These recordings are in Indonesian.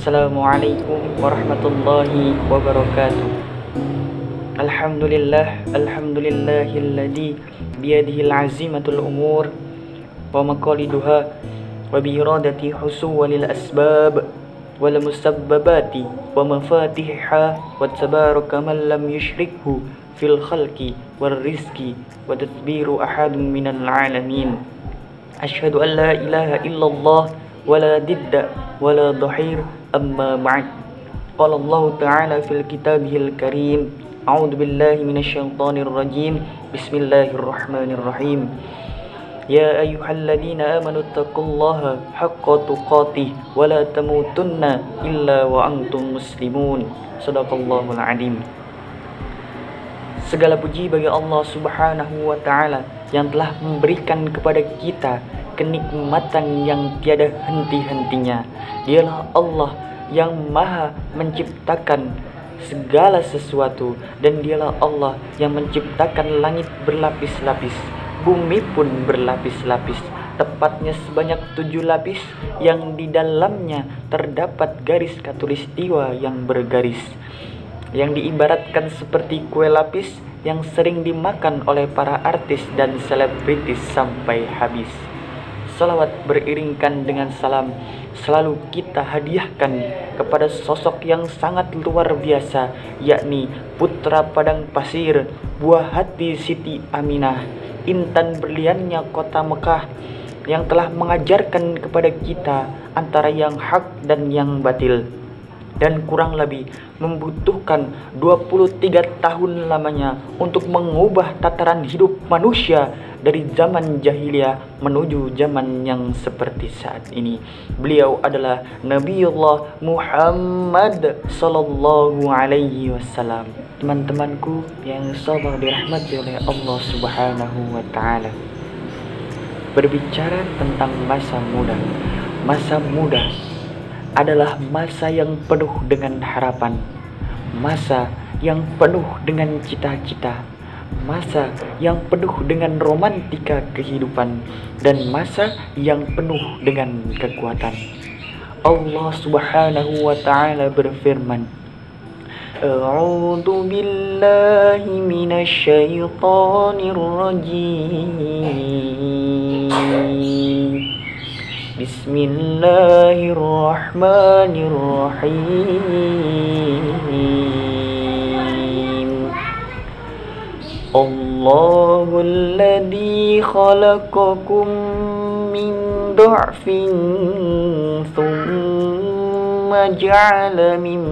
Assalamualaikum warahmatullahi wabarakatuh. Alhamdulillahilladzi biyadihil azimatul umur wa maqaliduha wa bi iradati husulil asbab wal musabbabati wa mafatihha wa tabaraka man lam yushrikhu fil khalqi war rizqi wa tadbiru ahadun minal alamin. Asyhadu an la ilaha illallah wa la didda wa la dhahir amma ba'd. Qala Allah ta'ala fil kitabihil karim. A'udzu billahi minasyaitonir rajim. Bismillahirrahmanirrahim. Ya ayyuhalladzina amanu taqullaha haqqa tuqatih wa la tamutunna illa wa antum muslimun. Shadaqallahul adzim. Segala puji bagi Allah Subhanahu wa ta'ala yang telah memberikan kepada kita kenikmatan yang tiada henti-hentinya. Dialah Allah yang maha menciptakan segala sesuatu, dan dialah Allah yang menciptakan langit berlapis-lapis, bumi pun berlapis-lapis, tepatnya sebanyak 7 lapis yang di dalamnya terdapat garis khatulistiwa yang bergaris, yang diibaratkan seperti kue lapis yang sering dimakan oleh para artis dan selebritis sampai habis. Salawat beriringkan dengan salam selalu kita hadiahkan kepada sosok yang sangat luar biasa, yakni putra padang pasir, buah hati Siti Aminah, intan berliannya kota Mekah, yang telah mengajarkan kepada kita antara yang hak dan yang batil, dan kurang lebih membutuhkan 23 tahun lamanya untuk mengubah tataran hidup manusia dari zaman jahiliyah menuju zaman yang seperti saat ini. Beliau adalah Nabiullah Muhammad sallallahu alaihi wasallam. Teman-temanku yang insyaallah dirahmati oleh Allah Subhanahu wa taala. Berbicara tentang masa muda. Masa muda adalah masa yang penuh dengan harapan, masa yang penuh dengan cita-cita, masa yang penuh dengan romantika kehidupan, dan masa yang penuh dengan kekuatan. Allah Subhanahu wa ta'ala berfirman, A'udzu billahi minasyaitonir rajim. Bismillahirrahmanirrahim. Allahul ladzi khalaqakum min dha'fin thumma ja'ala min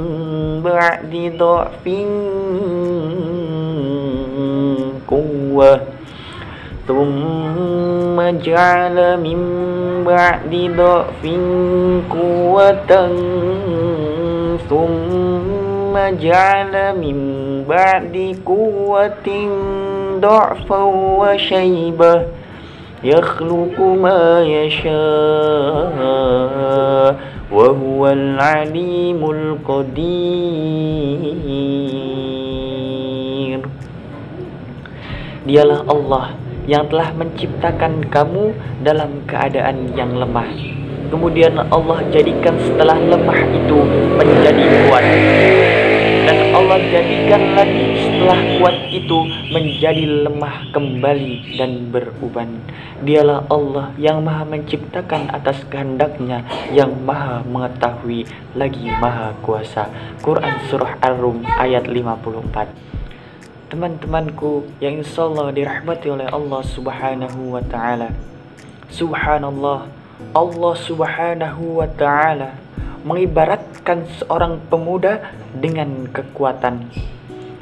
ba'di dha'fin quwwah thumma ja'ala min ba'di dha'fin quwwatan thumma ja'ala min ba'di quwwatin dha'fan wa shaybah yakhluqu ma yasha' wa huwal alimul qadir. Dialah Allah yang telah menciptakan kamu dalam keadaan yang lemah. Kemudian Allah jadikan setelah lemah itu menjadi kuat. Dan Allah jadikan lagi setelah kuat itu menjadi lemah kembali dan beruban. Dialah Allah yang maha menciptakan atas kehendaknya, yang maha mengetahui lagi maha kuasa. Quran Surah Ar-Rum ayat 54. Teman-temanku yang insyaallah dirahmati oleh Allah Subhanahu wa ta'ala. Subhanallah, Allah Subhanahu wa ta'ala mengibaratkan seorang pemuda dengan kekuatan.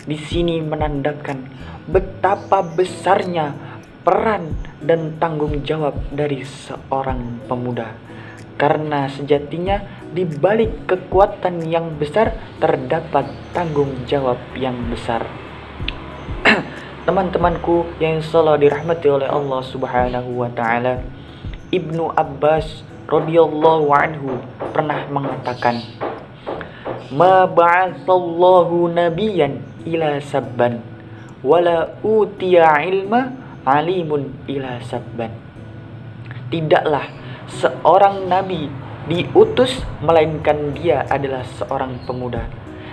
Di sini menandakan betapa besarnya peran dan tanggung jawab dari seorang pemuda. Karena sejatinya di balik kekuatan yang besar terdapat tanggung jawab yang besar. Teman-temanku yang insyaallah dirahmati oleh Allah Subhanahu wa ta'ala, Ibnu Abbas radhiyallahu anhu pernah mengatakan, Ma ba'atsallahu nabiyan ila sabban wala utiya ilma alimun ila sabban. Tidaklah seorang nabi diutus, melainkan dia adalah seorang pemuda.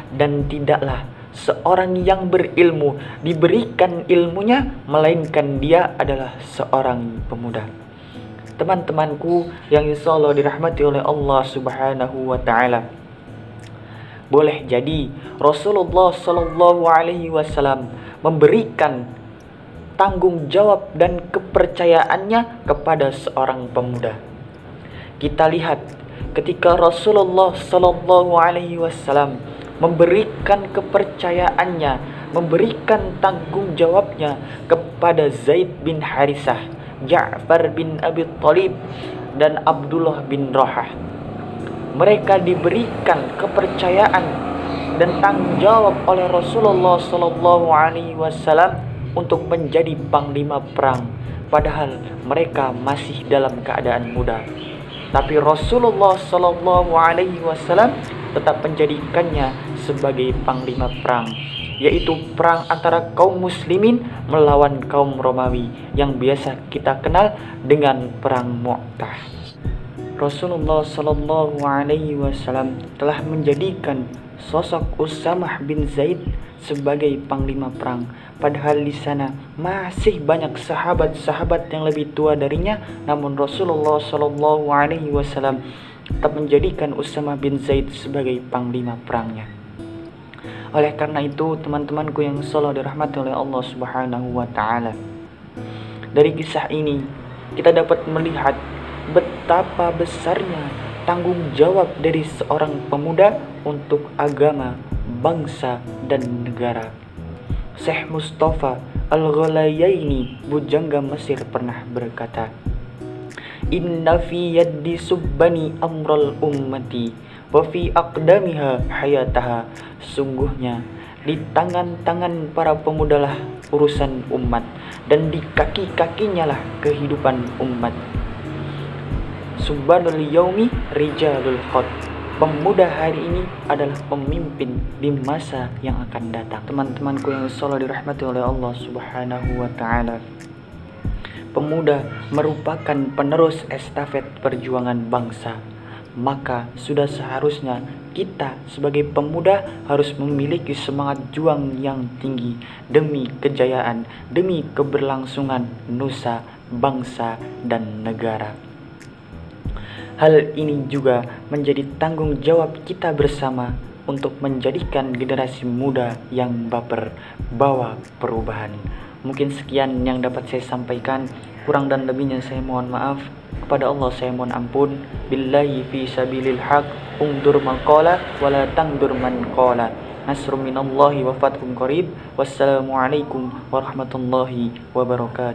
Dan tidaklah seorang yang berilmu diberikan ilmunya, melainkan dia adalah seorang pemuda. Teman-temanku yang insya Allah dirahmati oleh Allah Subhanahu wa Ta'ala, boleh jadi Rasulullah Shallallahu Alaihi Wasallam memberikan tanggung jawab dan kepercayaannya kepada seorang pemuda. Kita lihat ketika Rasulullah Shallallahu Alaihi Wasallam memberikan kepercayaannya, memberikan tanggung jawabnya kepada Zaid bin Harisah, Ja'far bin Abi Thalib, dan Abdullah bin Rawahah. Mereka diberikan kepercayaan dan tanggung jawab oleh Rasulullah Shallallahu Alaihi Wasallam untuk menjadi panglima perang, padahal mereka masih dalam keadaan muda. Tapi Rasulullah Shallallahu Alaihi Wasallam tetap menjadikannya sebagai panglima perang, yaitu perang antara kaum muslimin melawan kaum Romawi yang biasa kita kenal dengan perang Mu'tah. Rasulullah Shallallahu Alaihi Wasallam telah menjadikan sosok Usamah bin Zaid sebagai panglima perang, padahal di sana masih banyak sahabat-sahabat yang lebih tua darinya, namun Rasulullah Shallallahu Alaihi Wasallam tetap menjadikan Usamah bin Zaid sebagai panglima perangnya. Oleh karena itu, teman-temanku yang selalu dirahmati oleh Allah Subhanahu wa Ta'ala, dari kisah ini kita dapat melihat betapa besarnya tanggung jawab dari seorang pemuda untuk agama, bangsa, dan negara. Syekh Mustafa Al-Ghalayaini, bujangga Mesir, pernah berkata, "Inna fi yaddi subbani amral ummati wa fi aqdamiha hayataha." Sungguhnya di tangan-tangan para pemudalah urusan umat, dan di kaki-kakinya lah kehidupan umat. Subhanal yaumi rijalul khot. Pemuda hari ini adalah pemimpin di masa yang akan datang. Teman-temanku yang selalu dirahmati oleh Allah Subhanahu wa Ta'ala, pemuda merupakan penerus estafet perjuangan bangsa. Maka sudah seharusnya kita sebagai pemuda harus memiliki semangat juang yang tinggi demi kejayaan, demi keberlangsungan nusa, bangsa, dan negara. Hal ini juga menjadi tanggung jawab kita bersama untuk menjadikan generasi muda yang baper bawa perubahan. Mungkin sekian yang dapat saya sampaikan. Kurang dan lebihnya saya mohon maaf. Kepada Allah saya mohon ampun. Billahi fi sabilil haq, ungdur man qala wala tangdur man qala. Nasrun minallahi wa fathun qarib. Wassalamualaikum warahmatullahi wabarakatuh.